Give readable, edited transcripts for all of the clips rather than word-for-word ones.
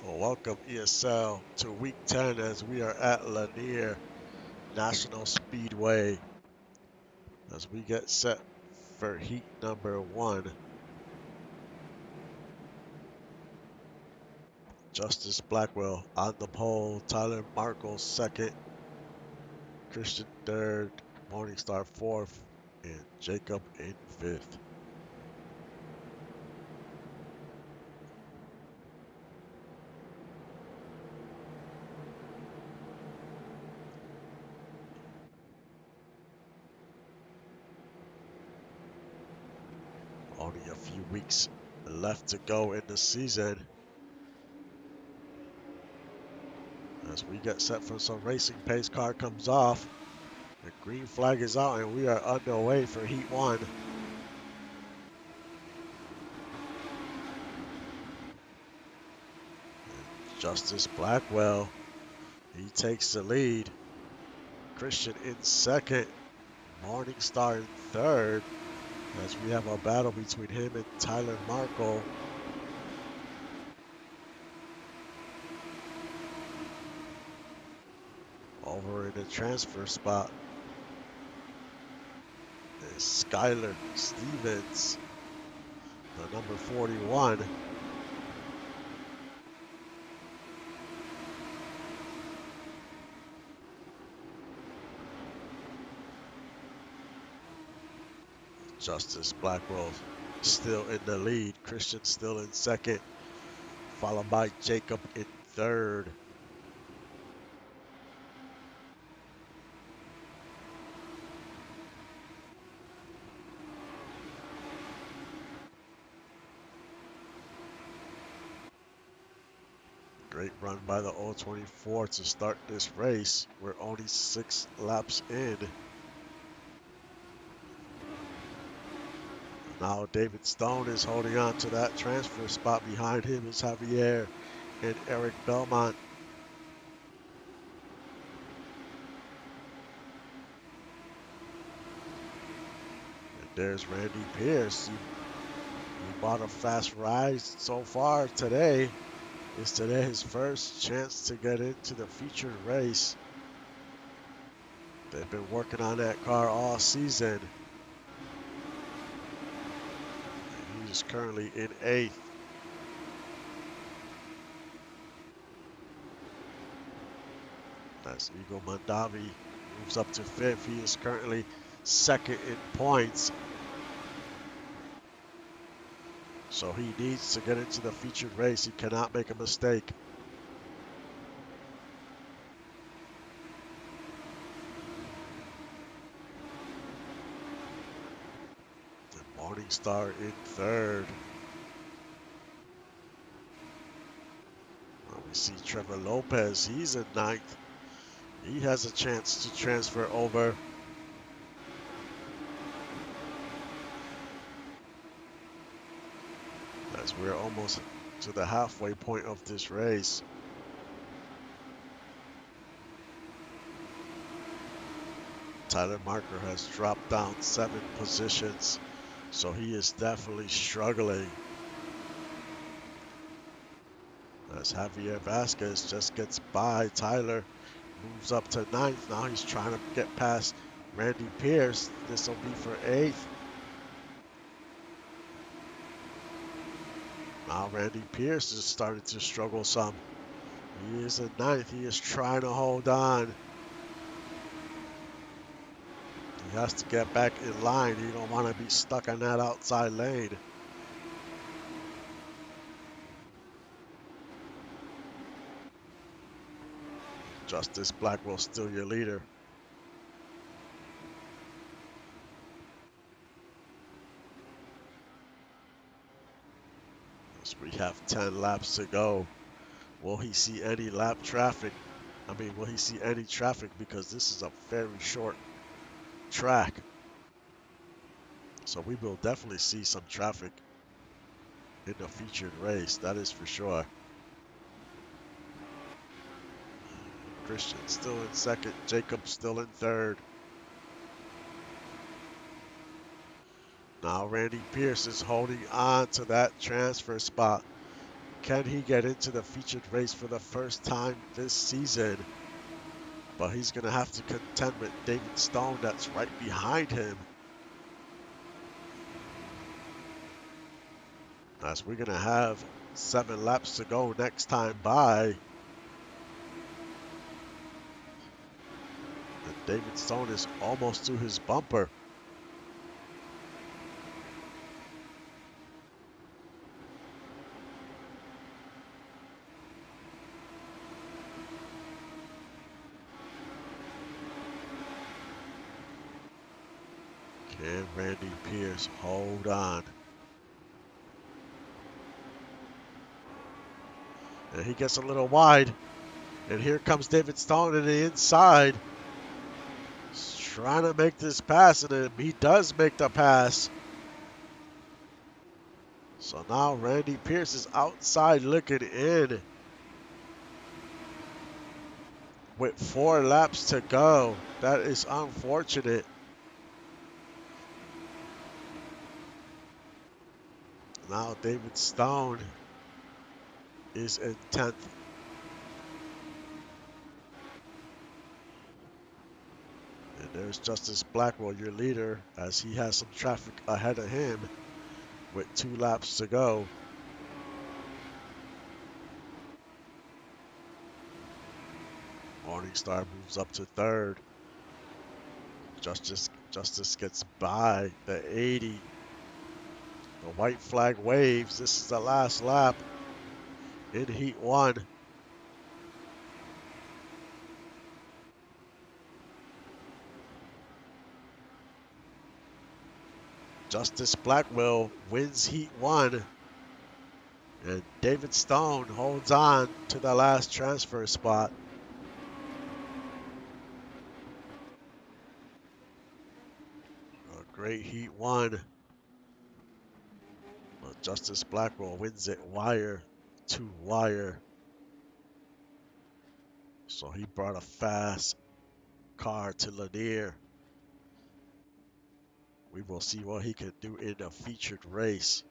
Well, welcome ESL to week 10 as we are at Lanier National Speedway as we get set for heat number 1. Justice Blackwell on the pole, Tyler Markle second, Christian third, Morningstar fourth, and Jacob in fifth. Only a few weeks left to go in the season as we get set for some racing. Pace car comes off. The green flag is out and we are underway for heat 1. Justice Blackwell, he takes the lead. Christian in second, Morningstar in third, as we have a battle between him and Tyler Markle. Over in the transfer spot is Skylar Stevens, the number 41. Justice Blackwell still in the lead. Christian still in second, followed by Jacob in third. Great run by the 024 to start this race. We're only 6 laps in. Now David Stone is holding on to that transfer spot. Behind him is Javier and Eric Belmont. And there's Randy Pierce. He bought a fast ride so far today. Is today his first chance to get into the featured race. They've been working on that car all season. And he is currently in 8th. As Eagle Mondavi moves up to 5th. He is currently 2nd in points. So he needs to get into the featured race. He cannot make a mistake. And Morningstar in 3rd. Well, we see Trevor Lopez. He's in 9th. He has a chance to transfer over. As we're almost to the halfway point of this race. Tyler Marker has dropped down 7 positions, so he is definitely struggling. As Javier Vasquez just gets by, Tyler moves up to 9th. Now he's trying to get past Randy Pierce. This will be for 8th. Now Randy Pierce is starting to struggle some. He is in 9th. He is trying to hold on. He has to get back in line. He don't want to be stuck on that outside lane. Justice Blackwell still your leader. As we have 10 laps to go. Will he see any lap traffic? Will he see any traffic, because this is a very short track. So we will definitely see some traffic in the featured race, that is for sure. Christian still in 2nd, Jacob still in 3rd. Now Randy Pierce is holding on to that transfer spot. Can he get into the featured race for the first time this season? But he's going to have to contend with David Stone that's right behind him. As we're going to have 7 laps to go next time by. And David Stone is almost to his bumper. Can Randy Pierce hold on? And he gets a little wide. And here comes David Stone to the inside. He's trying to make this pass, and he does make the pass. So now Randy Pierce is outside looking in with 4 laps to go. That is unfortunate. Now David Stone is in 10th. And there's Justice Blackwell, your leader, as he has some traffic ahead of him with 2 laps to go. Morningstar moves up to 3rd. Justice gets by the 80. The white flag waves. This is the last lap in Heat 1. Justice Blackwell wins Heat 1. And David Stone holds on to the last transfer spot. A great Heat 1. But Justice Blackwell wins it wire to wire. So he brought a fast car to Lanier. We will see what he can do in a featured race.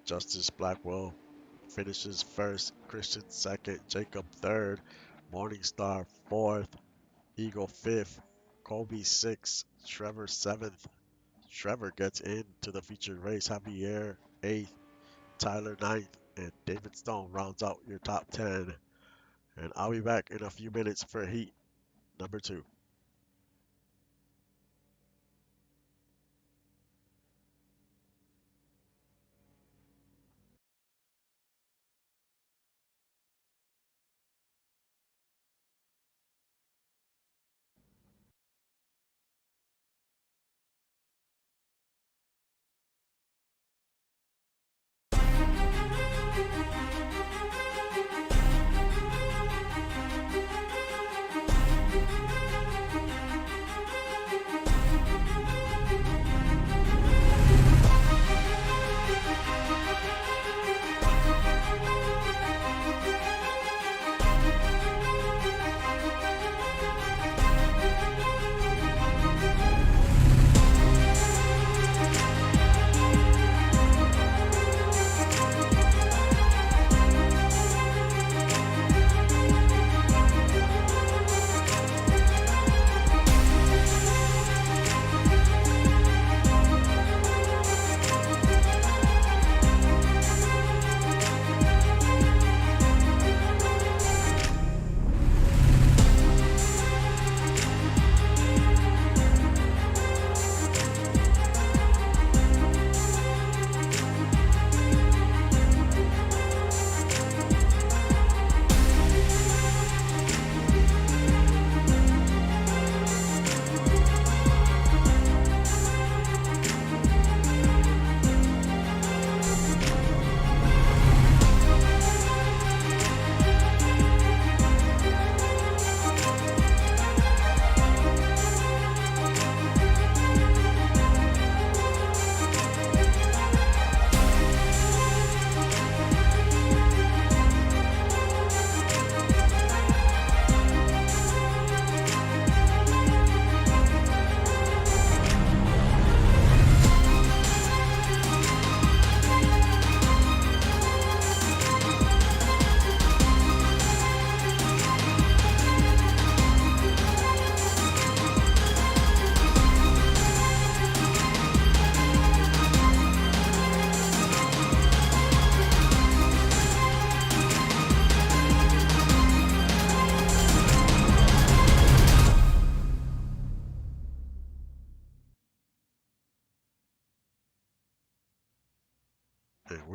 Justice Blackwell finishes 1st, Christian 2nd, Jacob 3rd, Morningstar 4th, Eagle 5th, Kobe 6th, Trevor 7th. Trevor gets into the featured race. Javier 8th, Tyler 9th, and David Stone rounds out your top 10. And I'll be back in a few minutes for Heat number 2.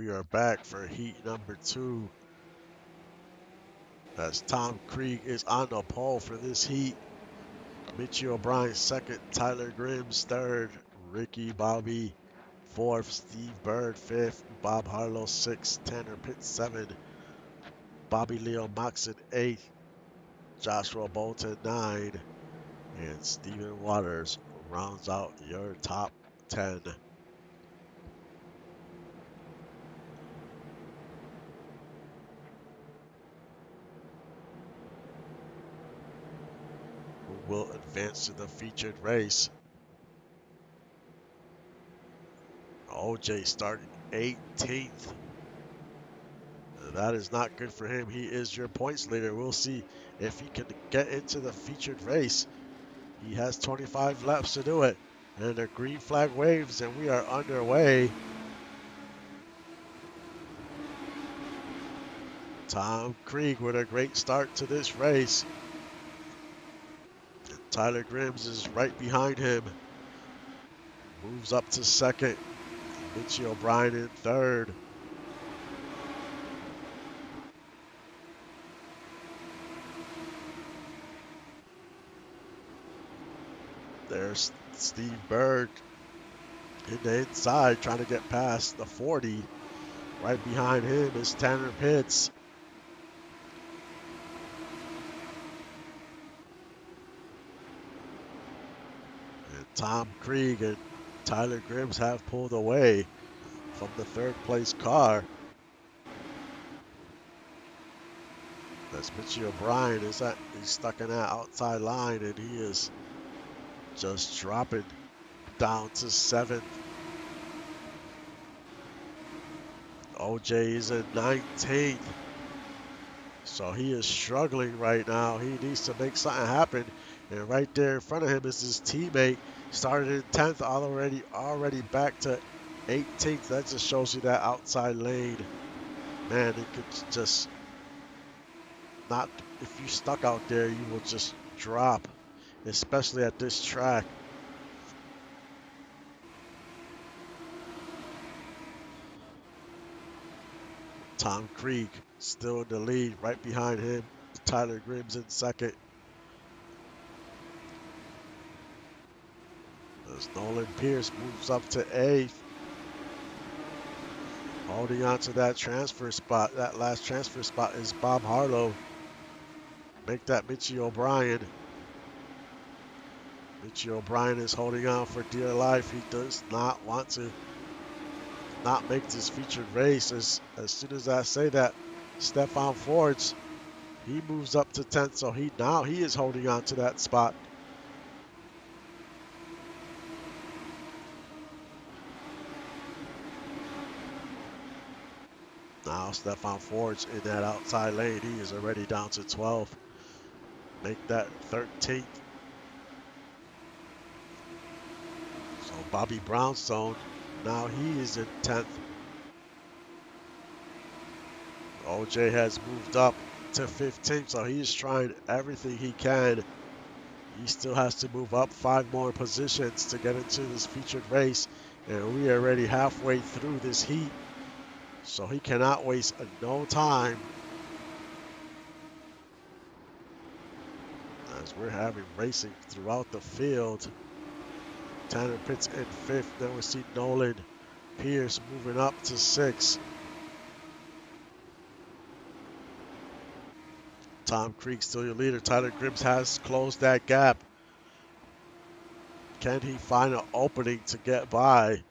we are back for heat number 2. As Tom Krieg is on the pole for this heat. Mitchie O'Brien second, Tyler Grims third, Ricky Bobby fourth, Steve Bird fifth, Bob Harlow sixth, Tanner Pitts seventh, Bobby Leo Moxon eighth, Joshua Bolton 9, and Steven Waters rounds out your top 10. Who will advance to the featured race? OJ starting 18th. That is not good for him. He is your points leader. We'll see if he can get into the featured race. He has 25 laps to do it. And the green flag waves, and we are underway. Tom Krieg with a great start to this race. And Tyler Grims is right behind him. Moves up to second. Mitchie O'Brien in third. There's Steve Bird in the inside trying to get past the 40. Right behind him is Tanner Pitts. And Tom Krieg and Tyler Grims have pulled away from the third place car. That's Mitchie O'Brien he's stuck in that outside line, and he is just dropping down to 7th. OJ is in 19th. So he is struggling right now. He needs to make something happen. And right there in front of him is his teammate. Started in 10th, already back to 18th. That just shows you that outside lane. Man, it could just not, if you're stuck out there, you will just drop, especially at this track. Tom Krieg still in the lead, right behind him. Tyler Grims in second. As Nolan Pierce moves up to 8th. Holding on to that transfer spot. That last transfer spot is Bob Harlow. Make that Mitchie O'Brien. Mitchie O'Brien is holding on for dear life. He does not want to not make this featured race. As soon as I say that, Stefan Fords, he moves up to 10th, so he is holding on to that spot. Now Stefan Fords in that outside lane. He is already down to 12th. Make that 13th. So Bobby Brownstone, now he is in 10th. OJ has moved up to 15th, so he's trying everything he can. He still has to move up 5 more positions to get into this featured race, and we are already halfway through this heat, so he cannot waste no time. As we're having racing throughout the field. Tanner Pitts in 5th. Then we see Nolan Pierce moving up to 6th. Tom Krieg still your leader. Tyler Grims has closed that gap. Can he find an opening to get by?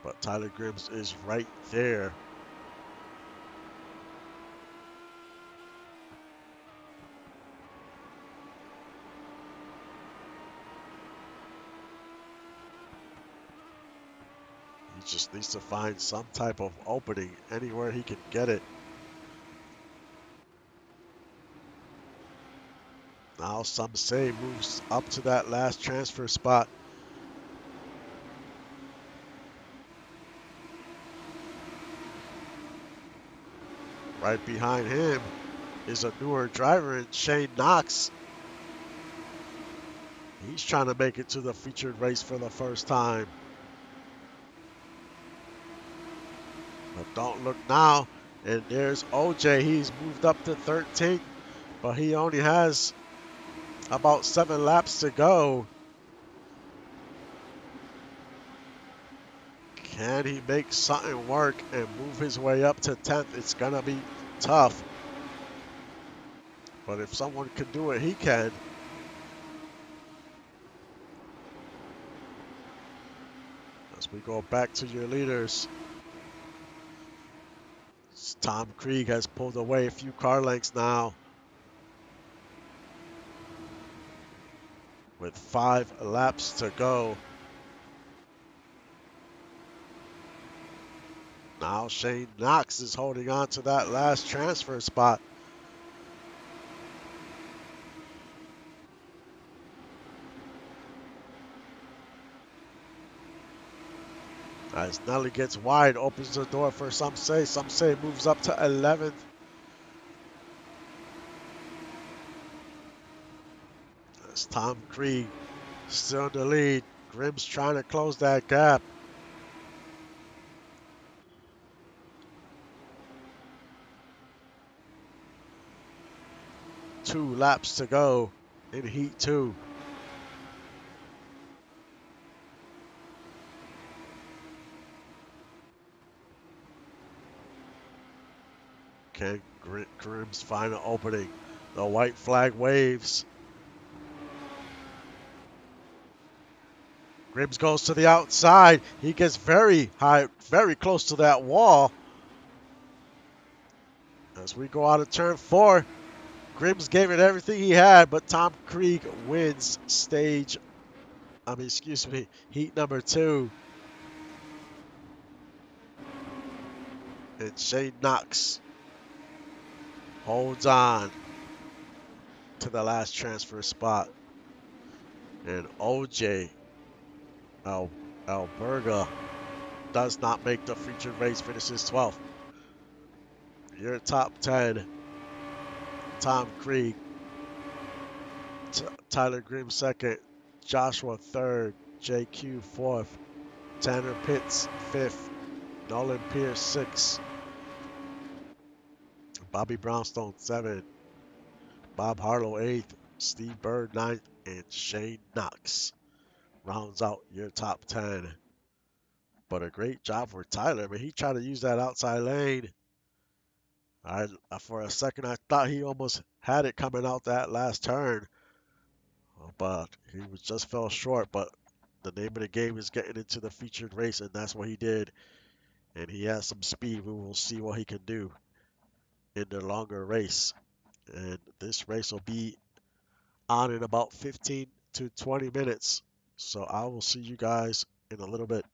But Tyler Grims is right there. He just needs to find some type of opening anywhere he can get it. Now some say moves up to that last transfer spot. Right behind him is a newer driver in Shane Knox. He's trying to make it to the featured race for the first time. But don't look now. And there's OJ. He's moved up to 13th, but he only has about 7 laps to go. Can he make something work and move his way up to 10th? It's going to be tough. But if someone can do it, he can. As we go back to your leaders, Tom Krieg has pulled away a few car lengths now, with 5 laps to go. Now Shane Knox is holding on to that last transfer spot. As Nelly gets wide, opens the door for some say. Some say moves up to 11th. As Tom Krieg still in the lead. Grimm's trying to close that gap. Two laps to go in Heat 2. Can Grimm's find an opening? The white flag waves. Grims goes to the outside. He gets very high, very close to that wall. As we go out of turn 4, Grims gave it everything he had, but Tom Krieg wins heat number 2. And Shane Knox holds on to the last transfer spot. And OJ Alberga does not make the featured race, finishes 12th. Your top 10, Tom Krieg, Tyler Grimm 2nd, Joshua 3rd, JQ 4th, Tanner Pitts 5th, Nolan Pierce 6th, Bobby Brownstone 7th, Bob Harlow 8th, Steve Bird 9th, and Shane Knox rounds out your top 10. But a great job for Tyler. I mean, he tried to use that outside lane. For a second, I thought he almost had it coming out that last turn, but he just fell short. But the name of the game is getting into the featured race, and that's what he did. And he has some speed. We will see what he can do in the longer race. And this race will be on in about 15 to 20 minutes. So I will see you guys in a little bit.